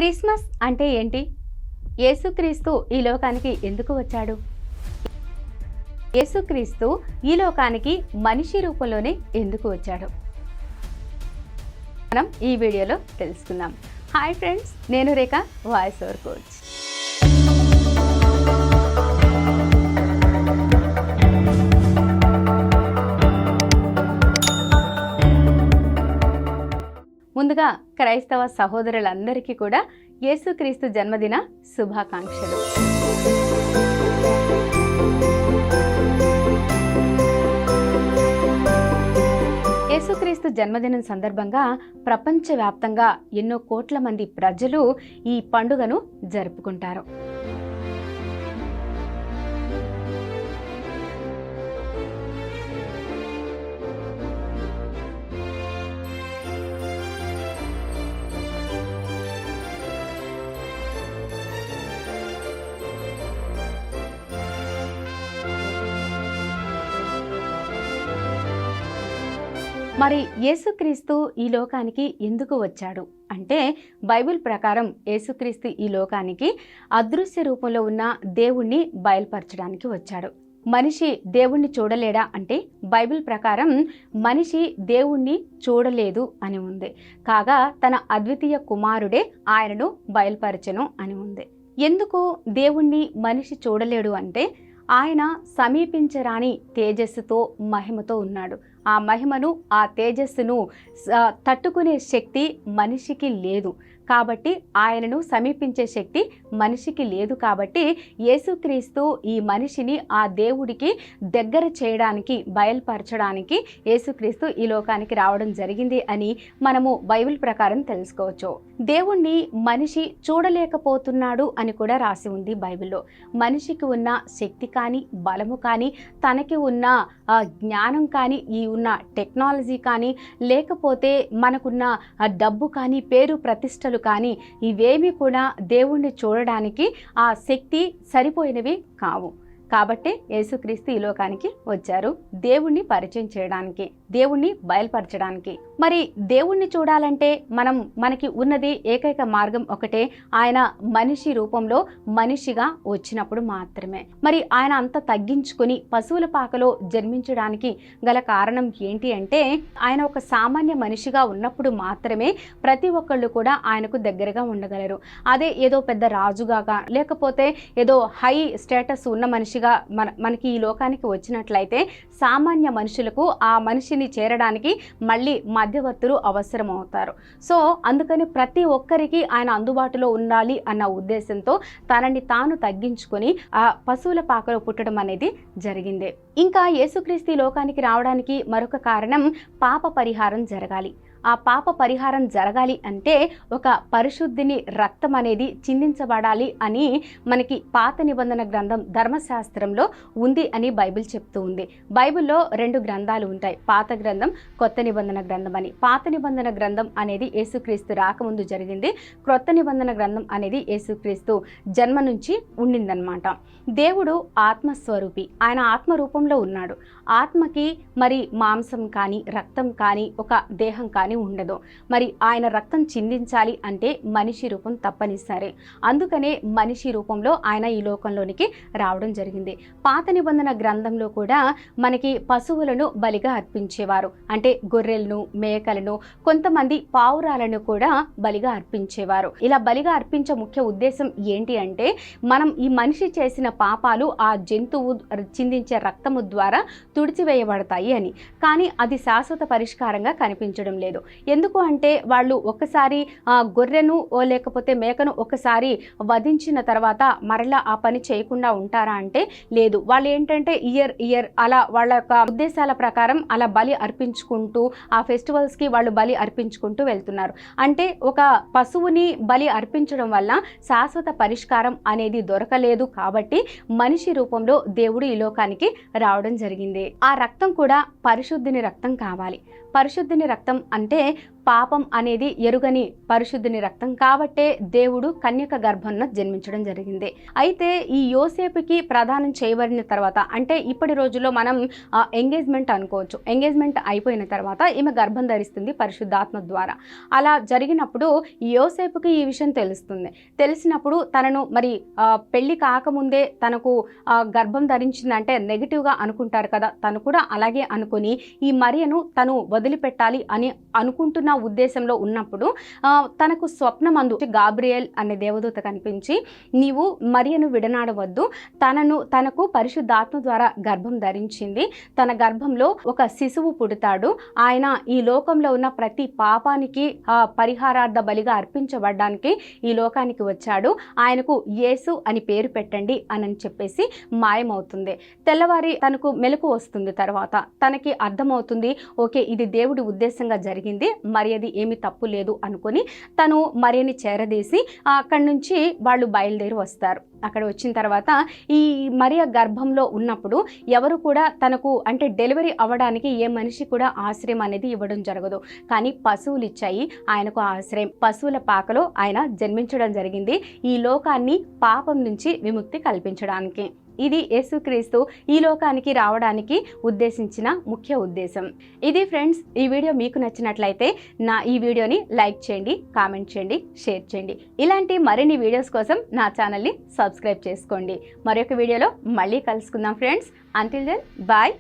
Christmas అంటే ఏంటి? యేసుక్రీస్తు ఈ లోకానికి ఎందుకు వచ్చాడు? యేసుక్రీస్తు ఈ లోకానికి మనిషి రూపంలోనే ఎందుకు వచ్చాడు? మనం ఈ వీడియోలో తెలుసుకుందాం. హాయ్ ఫ్రెండ్స్, నేను రేఖ, వాయిస్ ఓవర్ కోచ్. ముందుగా క్రైస్తవ సహోదరులందరికీ కూడా యేసుక్రీస్తు జన్మదిన శుభాకాంక్షలు. యేసుక్రీస్తు జన్మదినం సందర్భంగా ప్రపంచవ్యాప్తంగా ఎన్నో కోట్ల మంది ప్రజలు ఈ పండుగను జరుపుకుంటారు. మరి యేసుక్రీస్తు ఈ లోకానికి ఎందుకు వచ్చాడు అంటే, బైబిల్ ప్రకారం యేసుక్రీస్తు ఈ లోకానికి అదృశ్య రూపంలో ఉన్న దేవుణ్ణి బయలుపరచడానికి వచ్చాడు. మనిషి దేవుణ్ణి చూడలేడా అంటే, బైబిల్ ప్రకారం మనిషి దేవుణ్ణి చూడలేదు అని ఉంది. కాగా తన అద్వితీయ కుమారుడే ఆయనను బయలుపరచెను అని ఉంది. ఎందుకు దేవుణ్ణి మనిషి చూడలేడు అంటే, ఆయన సమీపించరాని తేజస్సుతో మహిమతో ఉన్నాడు. ఆ మహిమను, ఆ తేజస్సును తట్టుకునే శక్తి మనిషికి లేదు. కాబట్టి ఆయనను సమీపించే శక్తి మనిషికి లేదు. కాబట్టి యేసుక్రీస్తు ఈ మనిషిని ఆ దేవుడికి దగ్గర చేయడానికి, బయలుపరచడానికి యేసుక్రీస్తు ఈ లోకానికి రావడం జరిగింది అని మనము బైబిల్ ప్రకారం తెలుసుకోవచ్చు. దేవుణ్ణి మనిషి చూడలేకపోతున్నాడు అని కూడా రాసి ఉంది బైబిల్లో. మనిషికి ఉన్న శక్తి కానీ, బలము కానీ, తనకి ఉన్న జ్ఞానం కానీ, ఈ ఉన్న టెక్నాలజీ కానీ, లేకపోతే మనకున్న డబ్బు కానీ, పేరు ప్రతిష్టలు కానీ, ఇవేమీ కూడా దేవుణ్ణి చూడడానికి ఆ శక్తి సరిపోయినవి కావు. కాబట్టి యేసుక్రీస్తు ఈ లోకానికి వచ్చారు దేవుణ్ణి చేయడానికి, దేవుణ్ణి బయలుపరచడానికి. మరి దేవుణ్ణి చూడాలంటే మనకి ఉన్నది ఏకైక మార్గం ఒకటే, ఆయన మనిషి రూపంలో మనిషిగా వచ్చినప్పుడు మాత్రమే. మరి ఆయన అంత తగ్గించుకొని పశువుల పాకలో జన్మించడానికి గల కారణం ఏంటి అంటే, ఆయన ఒక సామాన్య మనిషిగా ఉన్నప్పుడు మాత్రమే ప్రతి ఒక్కళ్ళు కూడా ఆయనకు దగ్గరగా ఉండగలరు. అదే ఏదో పెద్ద రాజుగా, లేకపోతే ఏదో హై స్టేటస్ ఉన్న మనిషి మనకి ఈ లోకానికి వచ్చినట్లయితే సామాన్య మనుషులకు ఆ మనిషిని చేరడానికి మళ్ళీ మధ్యవర్తులు అవసరం అవుతారు. సో అందుకని ప్రతి ఒక్కరికి ఆయన అందుబాటులో ఉండాలి అన్న ఉద్దేశంతో తనని తాను తగ్గించుకొని ఆ పశువుల పాకలో పుట్టడం అనేది జరిగింది. ఇంకా యేసుక్రీస్తు లోకానికి రావడానికి మరొక కారణం, పాప పరిహారం జరగాలి. ఆ పాప పరిహారం జరగాలి అంటే ఒక పరిశుద్ధిని రక్తం అనేది చిందించబడాలి అని మనకి పాత నిబంధన గ్రంథం ధర్మశాస్త్రంలో ఉంది అని బైబిల్ చెప్తూ ఉంది. బైబిల్లో 2 గ్రంథాలు ఉంటాయి, పాత గ్రంథం, కొత్త నిబంధన గ్రంథం అని. పాత నిబంధన గ్రంథం అనేది యేసుక్రీస్తు రాకముందు జరిగింది. క్రొత్త నిబంధన గ్రంథం అనేది యేసుక్రీస్తు జన్మ నుంచి ఉండిందనమాట. దేవుడు ఆత్మస్వరూపి, ఆయన ఆత్మ రూపంలో ఉన్నాడు. ఆత్మకి మరి మాంసం కానీ, రక్తం కానీ, ఒక దేహం కానీ ఉండదు. మరి ఆయన రక్తం చిందించాలి అంటే మనిషి రూపం తప్పనిసరి. అందుకనే మనిషి రూపంలో ఆయన ఈ లోకంలోనికి రావడం జరిగింది. పాత నిబంధన గ్రంథంలో కూడా మనకి పశువులను బలిగా అర్పించేవారు. అంటే గొర్రెలను, మేకలను, కొంతమంది పావురాలను కూడా బలిగా అర్పించేవారు. ఇలా బలిగా అర్పించే ముఖ్య ఉద్దేశం ఏంటి అంటే, మనం ఈ మనిషి చేసిన పాపాలు ఆ జంతువు చిందించే రక్తము ద్వారా తుడిచివేయబడతాయి అని. కానీ అది శాశ్వత పరిష్కారంగా కనిపించడం లేదు. ఎందుకు అంటే, వాళ్ళు ఒకసారి గొర్రెను లేకపోతే మేకను ఒకసారి వధించిన తర్వాత మరలా ఆ పని చేయకుండా ఉంటారా అంటే లేదు. వాళ్ళు ఏంటంటే ఇయర్ అలా వాళ్ళ యొక్క ఉద్దేశాల ప్రకారం అలా బలి అర్పించుకుంటూ, ఆ ఫెస్టివల్స్కి వాళ్ళు బలి అర్పించుకుంటూ వెళ్తున్నారు. అంటే ఒక పశువుని బలి అర్పించడం వల్ల శాశ్వత పరిష్కారం అనేది దొరకలేదు. కాబట్టి మనిషి రూపంలో దేవుడు ఈ లోకానికి రావడం జరిగింది. ఆ రక్తం కూడా పరిశుద్ధిని రక్తం కావాలి. పరిశుద్ధిని రక్తం అంటే పాపం అనేది ఎరుగని పరిశుద్ధుని రక్తం కాబట్టే దేవుడు కన్యక గర్భంలో జన్మించడం జరిగింది. అయితే ఈ యోసేపుకి ప్రదానం చేయబడిన తర్వాత, అంటే ఇప్పటి రోజుల్లో మనం ఎంగేజ్మెంట్ అనుకోవచ్చు, ఎంగేజ్మెంట్ అయిపోయిన తర్వాత ఈమె గర్భం ధరిస్తుంది పరిశుద్ధాత్మ ద్వారా. అలా జరిగినప్పుడు యోసేపుకి ఈ విషయం తెలుస్తుంది. తెలిసినప్పుడు తనను మరి పెళ్లి కాకముందే తనకు గర్భం ధరించిందంటే నెగిటివ్గా అనుకుంటారు కదా, తను కూడా అలాగే అనుకుని ఈ మరియను తను వదిలిపెట్టాలి అని అనుకుంటున్న ఉద్దేశంలో ఉన్నప్పుడు తనకు స్వప్నమందు గాబ్రియల్ అనే దేవదూత కనిపించి, నీవు మరియను విడనాడవద్దు, తనకు పరిశుద్ధాత్మ ద్వారా గర్భం ధరించింది, తన గర్భంలో ఒక శిశువు పుడతాడు, ఆయన ఈ లోకంలో ఉన్న ప్రతి పాపానికి పరిహారార్థ బలిగా అర్పించబడ్డానికి ఈ లోకానికి వచ్చాడు, ఆయనకు యేసు అని పేరు పెట్టండి అని చెప్పేసి మాయమవుతుంది. తెల్లవారి తనకు మెలకు వస్తుంది. తర్వాత తనకి అర్థమవుతుంది, ఓకే ఇది దేవుడి ఉద్దేశంగా జరిగింది, మరి అది ఏమి తప్పు లేదు అనుకొని తను మరియని చేరదీసి అక్కడి నుంచి వాళ్ళు బయలుదేరి వస్తారు. అక్కడ వచ్చిన తర్వాత ఈ మరియ గర్భంలో ఉన్నప్పుడు ఎవరు కూడా తనకు అంటే డెలివరీ అవ్వడానికి ఏ మనిషి కూడా ఆశ్రయం అనేది ఇవ్వడం జరగదు. కానీ పశువులు ఇచ్చాయి ఆయనకు ఆశ్రయం. పశువుల పాకలో ఆయన జన్మించడం జరిగింది ఈ లోకాన్ని పాపం నుంచి విముక్తి కల్పించడానికి. ఇది యేసుక్రీస్తు ఈ లోకానికి రావడానికి ఉద్దేశించిన ముఖ్య ఉద్దేశం. ఇది ఫ్రెండ్స్, ఈ వీడియో మీకు నచ్చినట్లయితే ఈ వీడియోని లైక్ చేయండి, కామెంట్ చేయండి, షేర్ చేయండి. ఇలాంటి మరిన్ని వీడియోస్ కోసం నా ఛానల్ని సబ్స్క్రైబ్ చేసుకోండి. మరొక వీడియోలో మళ్ళీ కలుసుకుందాం ఫ్రెండ్స్. అంటిల్ దెన్ బాయ్,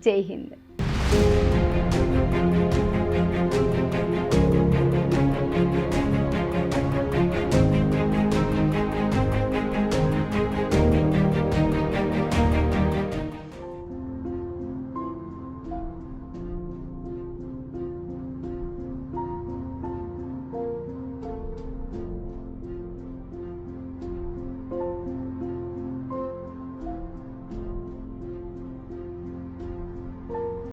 జై హింద్.